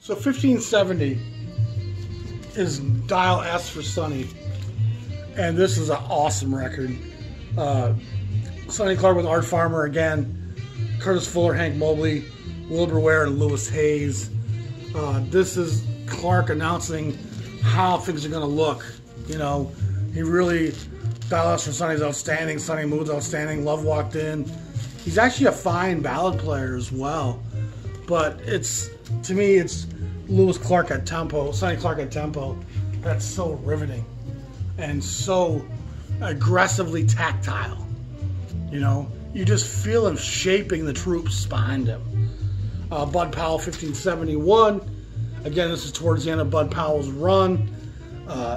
So 1570 is Dial S for Sonny, and this is an awesome record. Sonny Clark with Art Farmer again, Curtis Fuller, Hank Mobley, Wilbur Ware, and Lewis Hayes. This is Clark announcing how things are going to look. You know, he really, Dial S for Sonny's outstanding, Sonny Mood's outstanding, Love Walked In. He's actually a fine ballad player as well, but it's, to me, it's Lewis Clark at tempo, Sonny Clark at tempo. That's so riveting and so aggressively tactile. You know, you just feel him shaping the troops behind him. Bud Powell, 1571. Again, this is towards the end of Bud Powell's run.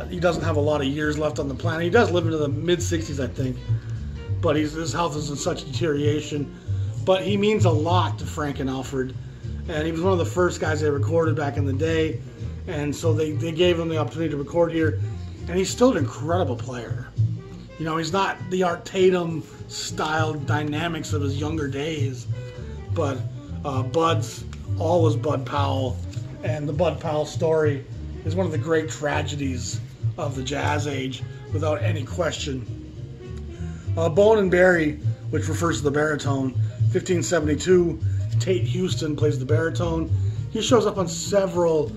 He doesn't have a lot of years left on the planet. He does live into the mid-60s, I think, but his health is in such deterioration. But he means a lot to Frank and Alfred. And he was one of the first guys they recorded back in the day. And so they gave him the opportunity to record here. And he's still an incredible player. You know, he's not the Art Tatum style dynamics of his younger days. But Bud's always Bud Powell. And the Bud Powell story is one of the great tragedies of the jazz age, without any question. Bone and Barry, which refers to the baritone, 1572. Tate Houston plays the baritone. He shows up on several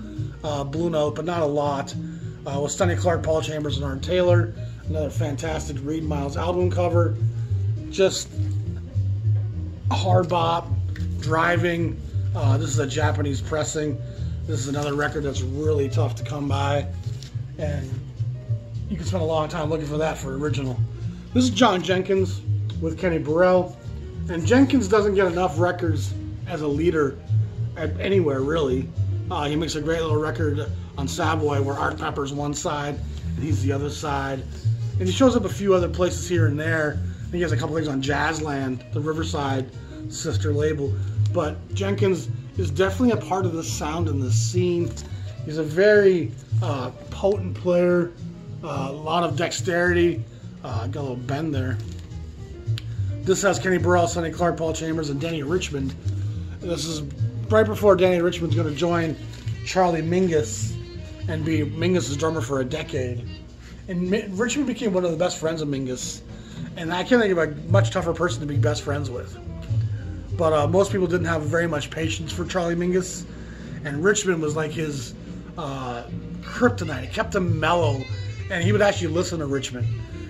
Blue Note, but not a lot. With Sonny Clark, Paul Chambers, and Art Taylor. Another fantastic Reed Miles album cover. Just hard bop, driving. This is a Japanese pressing. This is another record that's really tough to come by, and you can spend a long time looking for that for original. This is John Jenkins with Kenny Burrell, and Jenkins doesn't get enough records as a leader at anywhere, really. He makes a great little record on Savoy where Art Pepper's one side and he's the other side. And he shows up a few other places here and there. I think he has a couple things on Jazzland, the Riverside sister label. But Jenkins is definitely a part of the sound and the scene. He's a very potent player, a lot of dexterity. Got a little bend there. This has Kenny Burrell, Sonny Clark, Paul Chambers, and Danny Richmond. This is right before Danny Richmond's going to join Charlie Mingus and be Mingus' drummer for a decade. And Richmond became one of the best friends of Mingus. And I can't think of a much tougher person to be best friends with. But most people didn't have very much patience for Charlie Mingus. And Richmond was like his kryptonite. It kept him mellow. And he would actually listen to Richmond.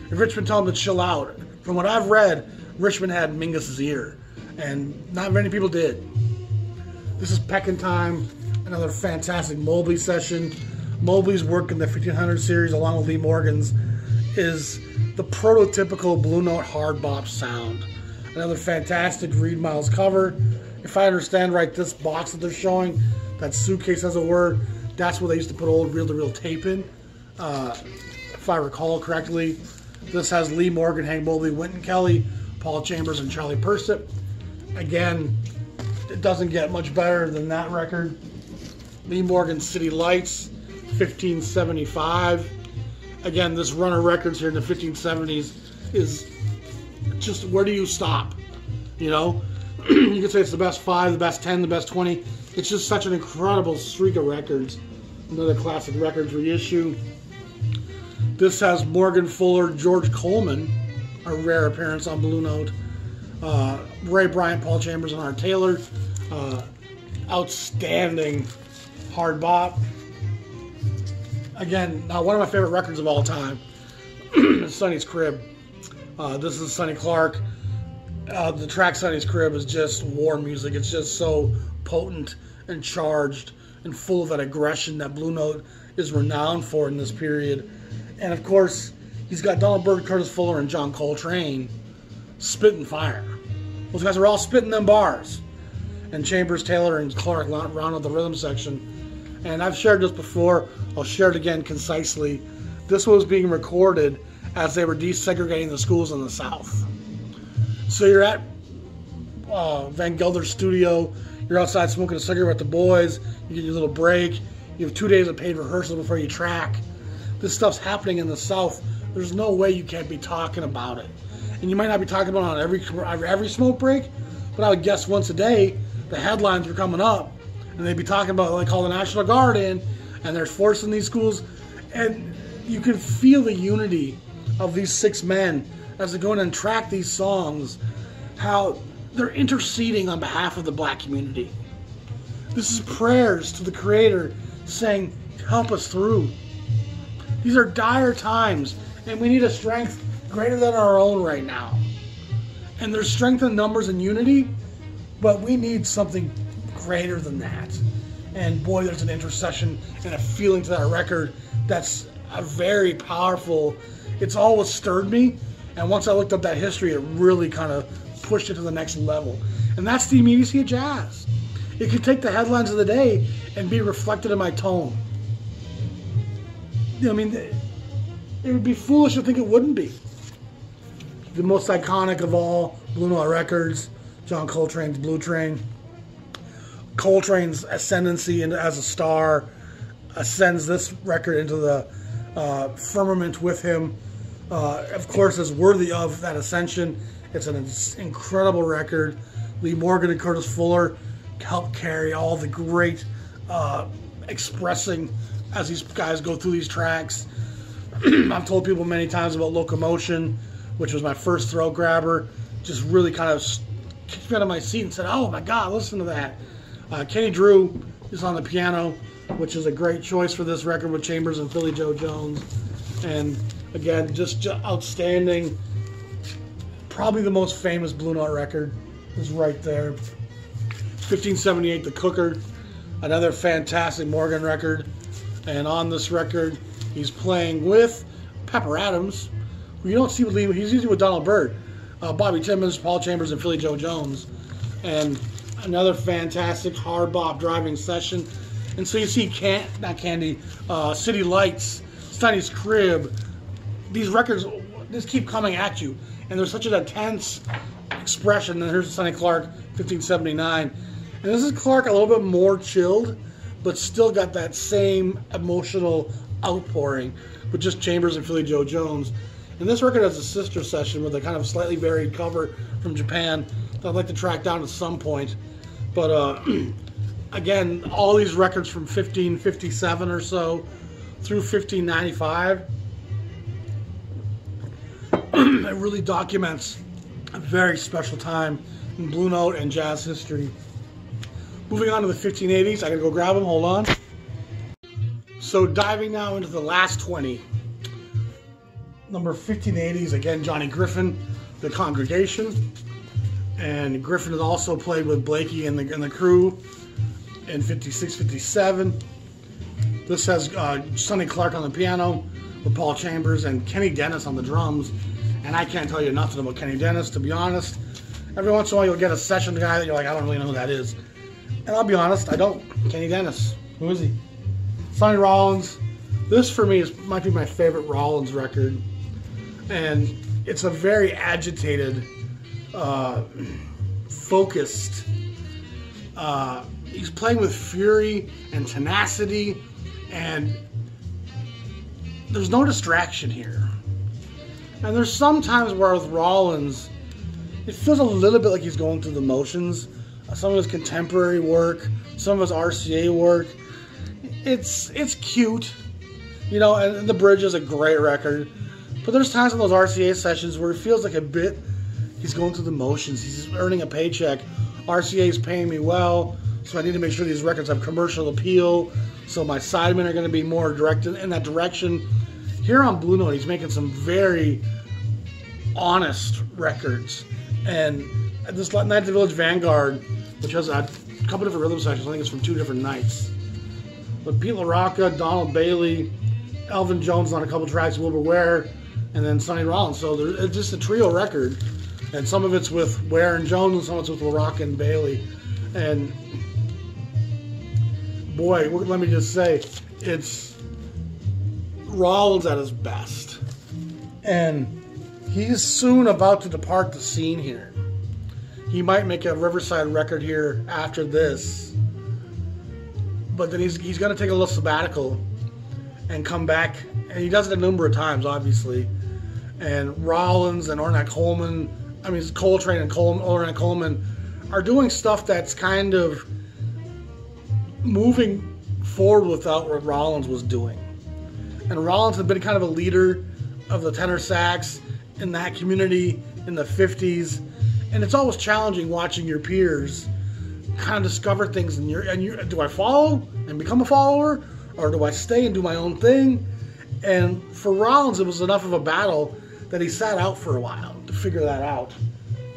If Richmond told him to chill out, from what I've read, Richmond had Mingus' ear. And not many people did. This is Peckin' Time, another fantastic Mobley session. Mobley's work in the 1500 series, along with Lee Morgan's, is the prototypical Blue Note hard bop sound. Another fantastic Reed Miles cover. If I understand right, this box that they're showing, that suitcase as it were, that's where they used to put old reel-to-reel tape in. If I recall correctly, this has Lee Morgan, Hank Mobley, Wynton Kelly, Paul Chambers, and Charlie Persip. Again, it doesn't get much better than that record. Lee Morgan's City Lights, 1575. Again, this run of records here in the 1570s is just, where do you stop? You know, you could say it's the best 5, the best 10, the best 20. It's just such an incredible streak of records. Another classic records reissue. This has Morgan Fuller, George Coleman, a rare appearance on Blue Note. Ray Bryant, Paul Chambers, and Art Taylor. Outstanding hard bop. Again, one of my favorite records of all time is Sonny's Crib. This is Sonny Clark. The track Sonny's Crib is just war music. It's just so potent and charged and full of that aggression that Blue Note is renowned for in this period. And of course, he's got Donald Byrd, Curtis Fuller, and John Coltrane spitting fire. Those guys are all spitting them bars. And Chambers, Taylor, and Clark round out the rhythm section. And I've shared this before. I'll share it again concisely. This was being recorded as they were desegregating the schools in the South. So you're at Van Gelder's studio. You're outside smoking a cigarette with the boys. You get your little break. You have 2 days of paid rehearsal before you track. This stuff's happening in the South. There's no way you can't be talking about it. And you might not be talking about it on every smoke break, but I would guess once a day the headlines are coming up and they'd be talking about, like, call the National Guard in, and they're forcing these schools, and you can feel the unity of these 6 men as they go in and track these songs, how they're interceding on behalf of the black community. This is prayers to the Creator saying, help us through. These are dire times, and we need a strength greater than our own right now. And there's strength in numbers and unity, but we need something greater than that. And boy, there's an intercession and a feeling to that record that's a very powerful. It's always stirred me, and once I looked up that history, it really kind of pushed it to the next level. And that's the immediacy of jazz. It could take the headlines of the day and be reflected in my tone. I mean, it would be foolish to think it wouldn't be. The most iconic of all, Blue Note Records, John Coltrane's Blue Train. Coltrane's ascendancy as a star ascends this record into the firmament with him. Of course, is worthy of that ascension. It's an incredible record. Lee Morgan and Curtis Fuller helped carry all the great expressing as these guys go through these tracks. I've told people many times about Locomotion, which was my first throat grabber. Just really kind of kicked me out of my seat and said, oh my God, listen to that. Kenny Drew is on the piano, which is a great choice for this record with Chambers and Philly Joe Jones. And again, just outstanding. Probably the most famous Blue Note record is right there. 1578, The Cooker, another fantastic Morgan record. And on this record, he's playing with Pepper Adams, who you don't see with Lee. He's usually with Donald Byrd, Bobby Timmons, Paul Chambers, and Philly Joe Jones. And another fantastic hard bop driving session. And so you see City Lights, Sonny's Crib. These records just keep coming at you. And there's such an intense expression. And here's Sonny Clark, 1579. And this is Clark a little bit more chilled, but still got that same emotional outpouring with just Chambers and Philly Joe Jones. And this record has a sister session with a kind of slightly varied cover from Japan that I'd like to track down at some point. But again, all these records from 1557 or so through 1595, it really documents a very special time in Blue Note and jazz history. Moving on to the 1580s, I gotta go grab them, hold on. So diving now into the last 20. Number 1580s, again, Johnny Griffin, The Congregation. And Griffin has also played with Blakey and the crew in 56, 57. This has Sonny Clark on the piano with Paul Chambers and Kenny Dennis on the drums. And I can't tell you nothing about Kenny Dennis, to be honest. Every once in a while you'll get a session guy that you're like, I don't really know who that is. And I'll be honest, I don't. Kenny Dennis, who is he? Sonny Rollins. This for me might be my favorite Rollins record. And it's a very agitated, focused, he's playing with fury and tenacity, and there's no distraction here. And there's some times where with Rollins, it feels a little bit like he's going through the motions. Some of his contemporary work, some of his RCA work, it's cute, you know, and The Bridge is a great record. But there's times in those RCA sessions where it feels like a bit he's going through the motions. He's earning a paycheck. RCA is paying me well, so I need to make sure these records have commercial appeal. So my sidemen are going to be more directed in that direction. Here on Blue Note, he's making some very honest records. And this Night at the Village Vanguard, which has a couple different rhythm sections, I think it's from 2 different nights. But Pete LaRocca, Donald Bailey, Elvin Jones on a couple tracks, Wilbur Ware, and then Sonny Rollins. So it's just a trio record. And some of it's with Ware and Jones, and some of it's with LaRocca and Bailey. And boy, let me just say, it's Rollins at his best. And he's soon about to depart the scene here. He might make a Riverside record here after this. But then he's going to take a little sabbatical and come back. And he does it a number of times, obviously. And Rollins and Ornette Coleman, I mean, Coltrane and Ornette Coleman are doing stuff that's kind of moving forward without what Rollins was doing. And Rollins had been kind of a leader of the tenor sax in that community in the 50s. And it's always challenging watching your peers kind of discover things. Do I follow and become a follower? Or do I stay and do my own thing? And for Rollins, it was enough of a battle that he sat out for a while to figure that out.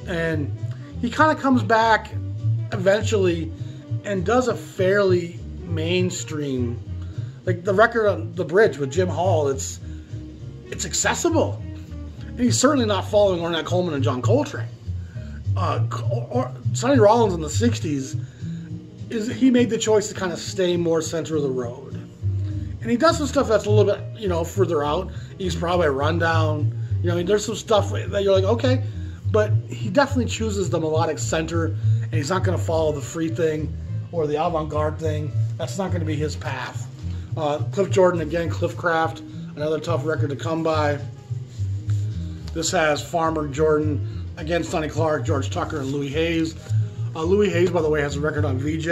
And he kind of comes back eventually and does a fairly mainstream, like the record on The Bridge with Jim Hall, it's accessible. And he's certainly not following Ornette Coleman and John Coltrane. Sonny Rollins in the 60s, he made the choice to kind of stay more center of the road. And he does some stuff that's a little bit, further out. He's probably a rundown. There's some stuff that you're like, okay. But he definitely chooses the melodic center, and he's not going to follow the free thing or the avant-garde thing. That's not going to be his path. Cliff Jordan, again, Cliffcraft, another tough record to come by. This has Farmer, Jordan, again, Sonny Clark, George Tucker, and Louis Hayes. Louis Hayes, by the way, has a record on VJ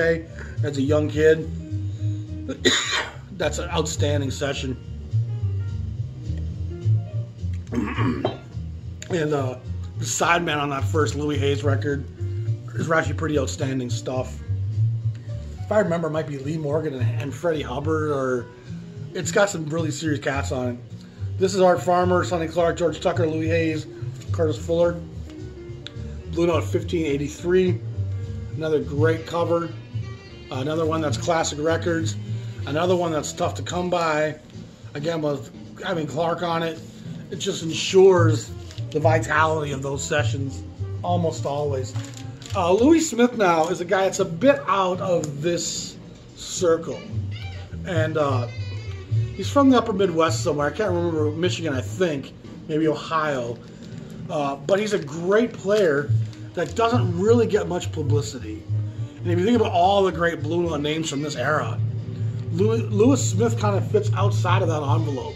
as a young kid. That's an outstanding session. And the sideman on that first Louis Hayes record is actually pretty outstanding stuff. If I remember, it might be Lee Morgan and Freddie Hubbard, or it's got some really serious cats on it. This is Art Farmer, Sonny Clark, George Tucker, Louis Hayes, Curtis Fuller. Blue Note 1583. Another great cover. Another one that's classic records. Another one that's tough to come by. Again, with having Clark on it, it just ensures the vitality of those sessions almost always. Louis Smith now is a guy that's a bit out of this circle. And he's from the upper Midwest somewhere. I can't remember, Michigan, I think. Maybe Ohio. But he's a great player that doesn't really get much publicity. And if you think about all the great Blue Note names from this era, Louis Smith kind of fits outside of that envelope.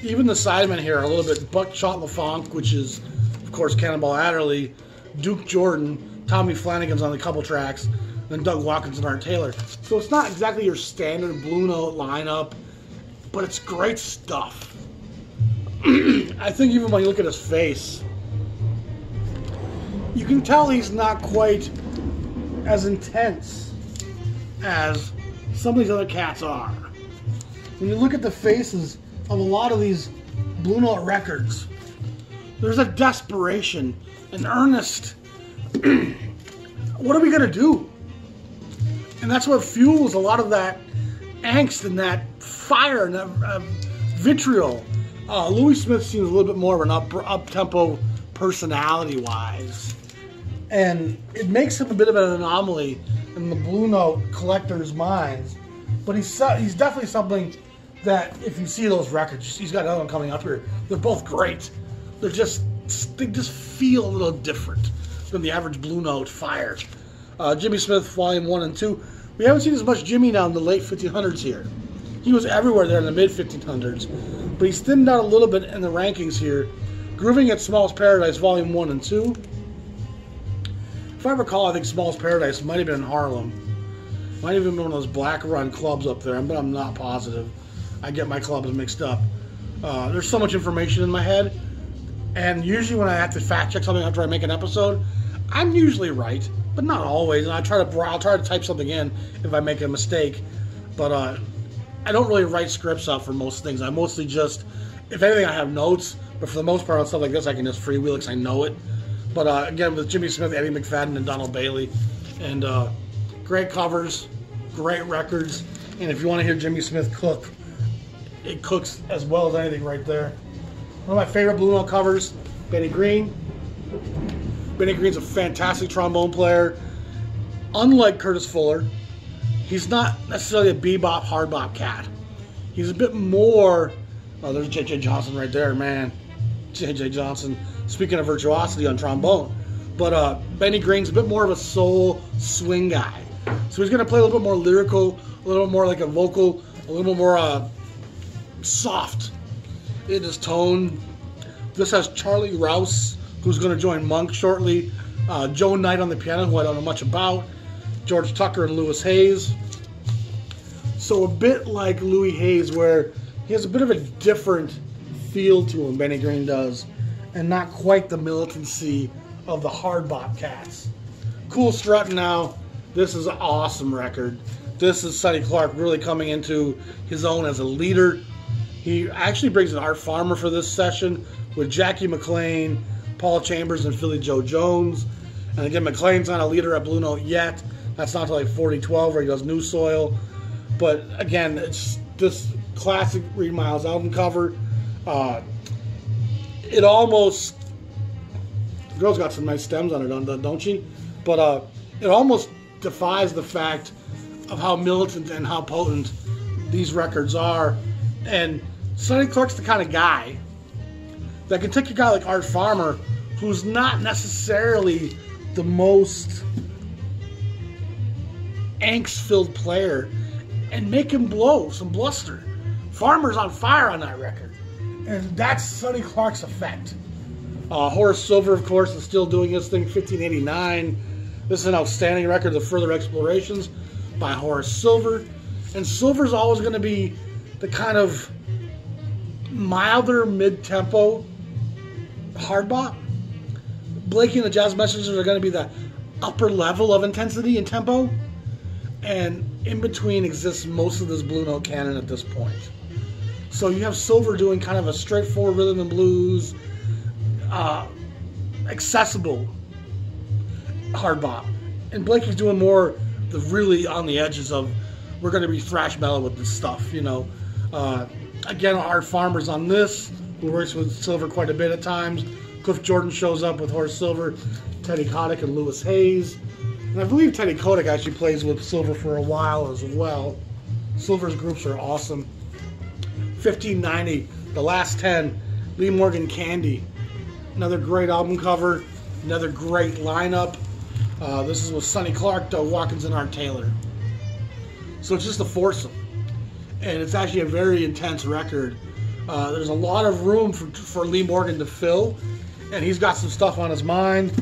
Even the sidemen here are a little bit Buckshot LaFonque, which is, of course, Cannonball Adderley, Duke Jordan, Tommy Flanagan's on the couple tracks, then Doug Watkins and Art Taylor. So it's not exactly your standard Blue Note lineup, but it's great stuff. I think even when you look at his face, you can tell he's not quite as intense as some of these other cats are. When you look at the faces of a lot of these Blue Note records, there's a desperation, an earnest, what are we going to do? And that's what fuels a lot of that angst and that fire and that vitriol. Louis Smith seems a little bit more of an up-tempo personality-wise. And it makes him a bit of an anomaly in the Blue Note collectors' minds. But he's definitely something that, if you see those records, he's got another one coming up here. They're both great. They just feel a little different than the average Blue Note fire. Jimmy Smith, Volume 1 and 2. We haven't seen as much Jimmy now in the late 1500s here. He was everywhere there in the mid-1500s. But he's thinned out a little bit in the rankings here. Grooving at Small's Paradise, Volume 1 and 2. If I recall, I think Small's Paradise might have been in Harlem. Might have even been one of those black run clubs up there, but I'm not positive. I get my clubs mixed up. There's so much information in my head, and usually when I have to fact check something after I make an episode, I'm usually right, but not always. And I'll try to type something in if I make a mistake, but I don't really write scripts out for most things. I mostly just, if anything, I have notes, but for the most part on stuff like this, I can just freewheel because I know it. But again, with Jimmy Smith, Eddie McFadden, and Donald Bailey, and great covers, great records, and if you want to hear Jimmy Smith cook, it cooks as well as anything right there. One of my favorite Blue Note covers, Benny Green. Benny Green's a fantastic trombone player. Unlike Curtis Fuller, he's not necessarily a bebop, hard bop cat. He's a bit more, oh, there's J.J. Johnson right there, man. J.J. Johnson, speaking of virtuosity on trombone. But Benny Green's a bit more of a soul swing guy. So he's going to play a little bit more lyrical, a little more like a vocal, a little more soft in his tone. This has Charlie Rouse, who's going to join Monk shortly. Joe Knight on the piano, who I don't know much about. George Tucker and Lewis Hayes. So a bit like Louis Hayes, where he has a bit of a different feel to him, Benny Green does, and not quite the militancy of the hard bop cats. Cool strutting now. This is an awesome record. This is Sonny Clark really coming into his own as a leader. He actually brings in Art Farmer for this session with Jackie McLean, Paul Chambers, and Philly Joe Jones. And again, McLean's not a leader at Blue Note yet. That's not until like 4012 where he does New Soil. But again, it's this classic Reed Miles album cover. It almost, the girl's got some nice stems on it, don't she? But it almost defies the fact of how militant and how potent these records are. And Sonny Clark's the kind of guy that can take a guy like Art Farmer, who's not necessarily the most angst-filled player, and make him blow some bluster. Farmer's on fire on that record. And that's Sonny Clark's effect. Horace Silver, of course, is still doing his thing, 1589. This is an outstanding record of Further Explorations by Horace Silver. And Silver's always going to be the kind of milder mid-tempo hard bop. Blakey and the Jazz Messengers are going to be the upper level of intensity and tempo. And in between exists most of this Blue Note canon at this point. So you have Silver doing kind of a straightforward rhythm and blues, accessible hard bop. And Blakey's doing more the really on the edges of, we're going to be thrash metal with this stuff, you know. Again, Art Farmer's on this, who works with Silver quite a bit at times. Cliff Jordan shows up with Horace Silver, Teddy Kotick, and Lewis Hayes. And I believe Teddy Kotick actually plays with Silver for a while as well. Silver's groups are awesome. 1590, The Last 10, Lee Morgan Candy. Another great album cover, another great lineup. This is with Sonny Clark, Doug Watkins, and Art Taylor. So it's just a foursome. And it's actually a very intense record. There's a lot of room for Lee Morgan to fill, and he's got some stuff on his mind,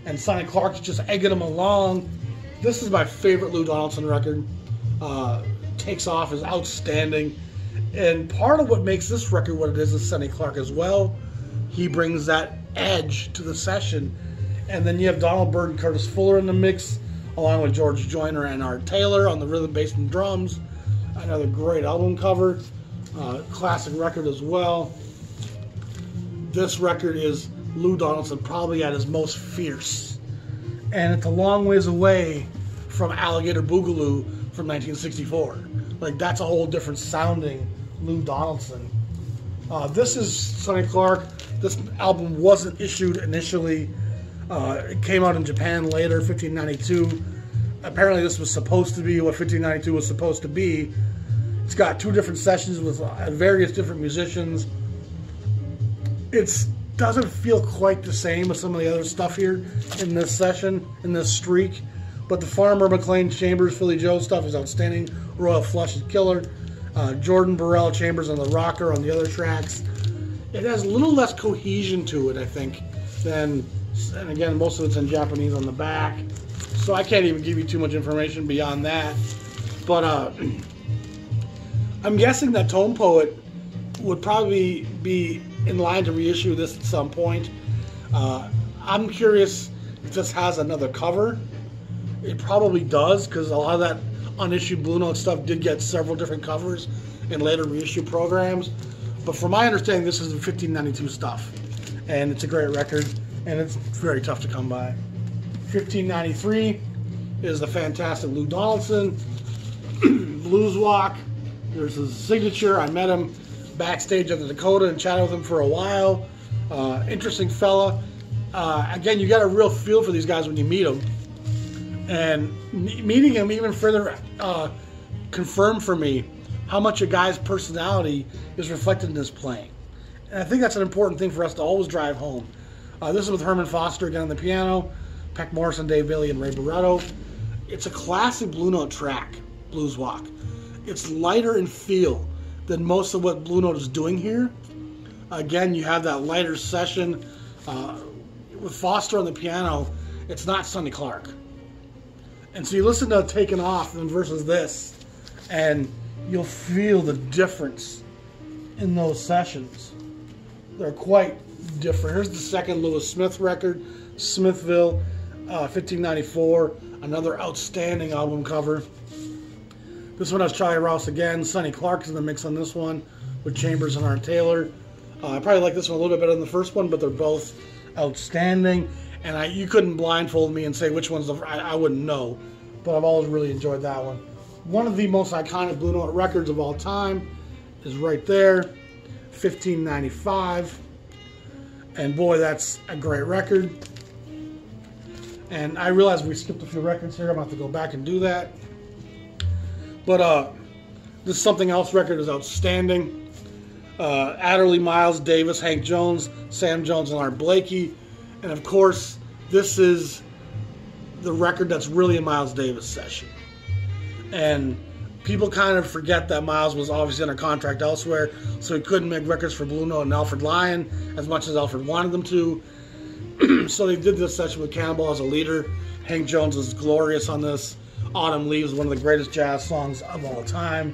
and Sonny Clark's just egging him along. This is my favorite Lou Donaldson record. Takes Off is outstanding. And part of what makes this record what it is Sonny Clark as well. He brings that edge to the session. And then you have Donald Byrd and Curtis Fuller in the mix, along with George Joyner and Art Taylor on the rhythm, bass, and drums. Another great album cover. Classic record as well. This record is Lou Donaldson probably at his most fierce. And it's a long ways away from Alligator Boogaloo from 1964. Like, that's a whole different sounding Lou Donaldson. This is Sonny Clark. This album wasn't issued initially. It came out in Japan later, 1592. Apparently this was supposed to be what 1592 was supposed to be. It's got two different sessions with various different musicians. It doesn't feel quite the same as some of the other stuff here in this session, in this streak. But the Farmer, McLean, Chambers, Philly Joe stuff is outstanding. Royal Flush is killer. Jordan, Varela, Chambers on the rocker on the other tracks. It has a little less cohesion to it, I think, than, and again, most of it's in Japanese on the back. So I can't even give you too much information beyond that. But I'm guessing that Tone Poet would probably be in line to reissue this at some point. I'm curious if this has another cover. It probably does, because a lot of that unissued Blue Note stuff did get several different covers in later reissue programs. But from my understanding, this is the 1592 stuff. And it's a great record, and it's very tough to come by. 1593 is the fantastic Lou Donaldson. Blues Walk. There's his signature. I met him backstage at the Dakota and chatted with him for a while. Interesting fella. Again, you got a real feel for these guys when you meet them. And meeting him even further confirmed for me how much a guy's personality is reflected in his playing. And I think that's an important thing for us to always drive home. This is with Herman Foster again on the piano, Peck Morrison, Dave Bailey, and Ray Barretto. It's a classic Blue Note track, Blues Walk. It's lighter in feel than most of what Blue Note is doing here. Again, you have that lighter session. With Foster on the piano, it's not Sonny Clark. And so you listen to Taken Off and versus this, and you'll feel the difference in those sessions. They're quite different. Here's the second Lewis Smith record, Smithville, 1594. Another outstanding album cover. This one has Charlie Rouse again. Sonny Clark is in the mix on this one with Chambers and Art Taylor. I probably like this one a little bit better than the first one, but they're both outstanding. And you couldn't blindfold me and say which one's I wouldn't know. But I've always really enjoyed that one. One of the most iconic Blue Note records of all time is right there, 1595. And boy, that's a great record. And I realize we skipped a few records here. I'm going to have to go back and do that. But this Something Else record is outstanding. Adderley, Miles Davis, Hank Jones, Sam Jones, and Art Blakey. And of course, this is the record that's really a Miles Davis session. And people kind of forget that Miles was obviously under contract elsewhere, so he couldn't make records for Blue Note and Alfred Lion as much as Alfred wanted them to. So they did this session with Cannonball as a leader. Hank Jones is glorious on this. Autumn Leaves, one of the greatest jazz songs of all time.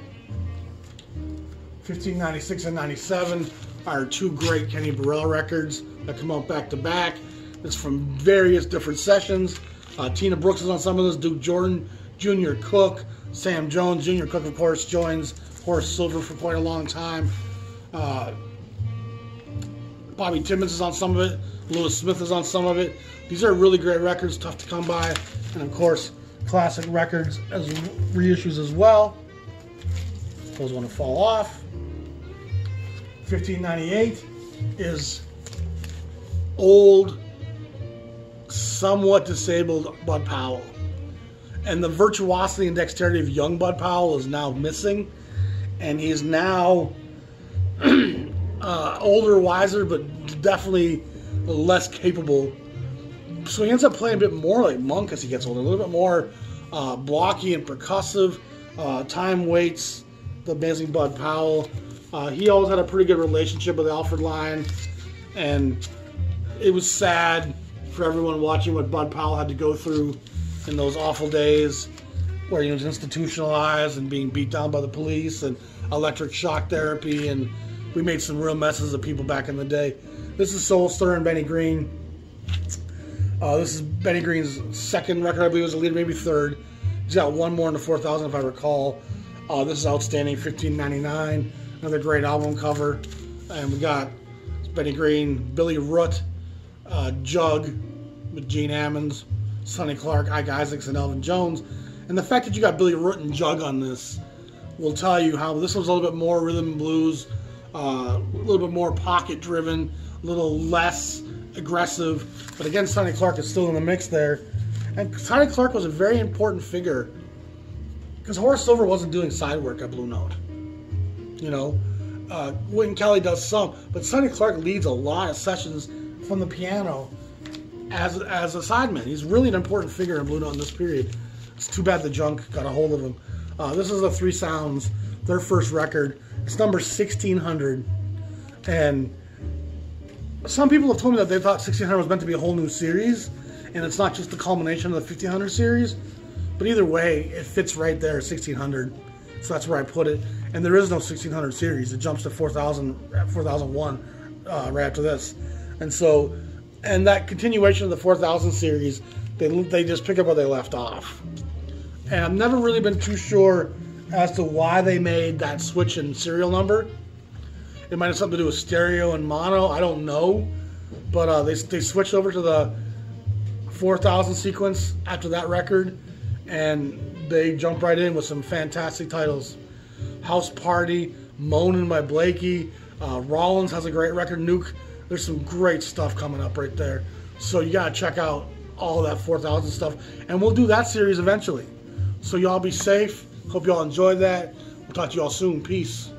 1596 and 97 are two great Kenny Burrell records that come out back to back. It's from various different sessions. Tina Brooks is on some of this. Duke Jordan, Junior Cook, Sam Jones. Junior Cook, of course, joins Horace Silver for quite a long time. Bobby Timmons is on some of it. Lewis Smith is on some of it. These are really great records, tough to come by. And of course, classic records as reissues as well. Those want to fall off. 1598 is old, somewhat disabled Bud Powell. And the virtuosity and dexterity of young Bud Powell is now missing. And he's now older, wiser, but definitely less capable. So he ends up playing a bit more like Monk as he gets older, a little bit more blocky and percussive. Time waits the amazing Bud Powell. He always had a pretty good relationship with Alfred Lion, and it was sad for everyone watching what Bud Powell had to go through in those awful days where he was institutionalized and being beat down by the police and electric shock therapy, and we made some real messes of people back in the day. This is Soul Stir and Benny Green. This is Benny Green's second record, I believe, as a leader, maybe third. He's got one more in the 4,000 if I recall. This is outstanding, 1599. Another great album cover. And we got Benny Green, Billy Root, Jug with Gene Ammons, Sonny Clark, Ike Isaacs, and Elvin Jones. And the fact that you got Billy Root and Jug on this will tell you how this one's a little bit more rhythm and blues, a little bit more pocket driven, a little less aggressive. But again, Sonny Clark is still in the mix there. And Sonny Clark was a very important figure because Horace Silver wasn't doing side work at Blue Note. You know, Wynton Kelly does some, but Sonny Clark leads a lot of sessions from the piano as a sideman. He's really an important figure in Blue Note in this period. It's too bad the junk got a hold of him. This is the Three Sounds, their first record. It's number 1600, and some people have told me that they thought 1600 was meant to be a whole new series, and it's not just the culmination of the 1500 series. But either way, it fits right there, 1600. So that's where I put it. And there is no 1600 series. It jumps to 4001 right after this. And so, and that continuation of the 4000 series, they just pick up where they left off. And I've never really been too sure as to why they made that switch in serial number. It might have something to do with stereo and mono. I don't know. But they switched over to the 4000 sequence after that record. And they jumped right in with some fantastic titles. House Party, Moanin' by Blakey. Rollins has a great record. Nuke. There's some great stuff coming up right there. So you got to check out all of that 4000 stuff. And we'll do that series eventually. So y'all be safe. Hope y'all enjoyed that. We'll talk to y'all soon. Peace.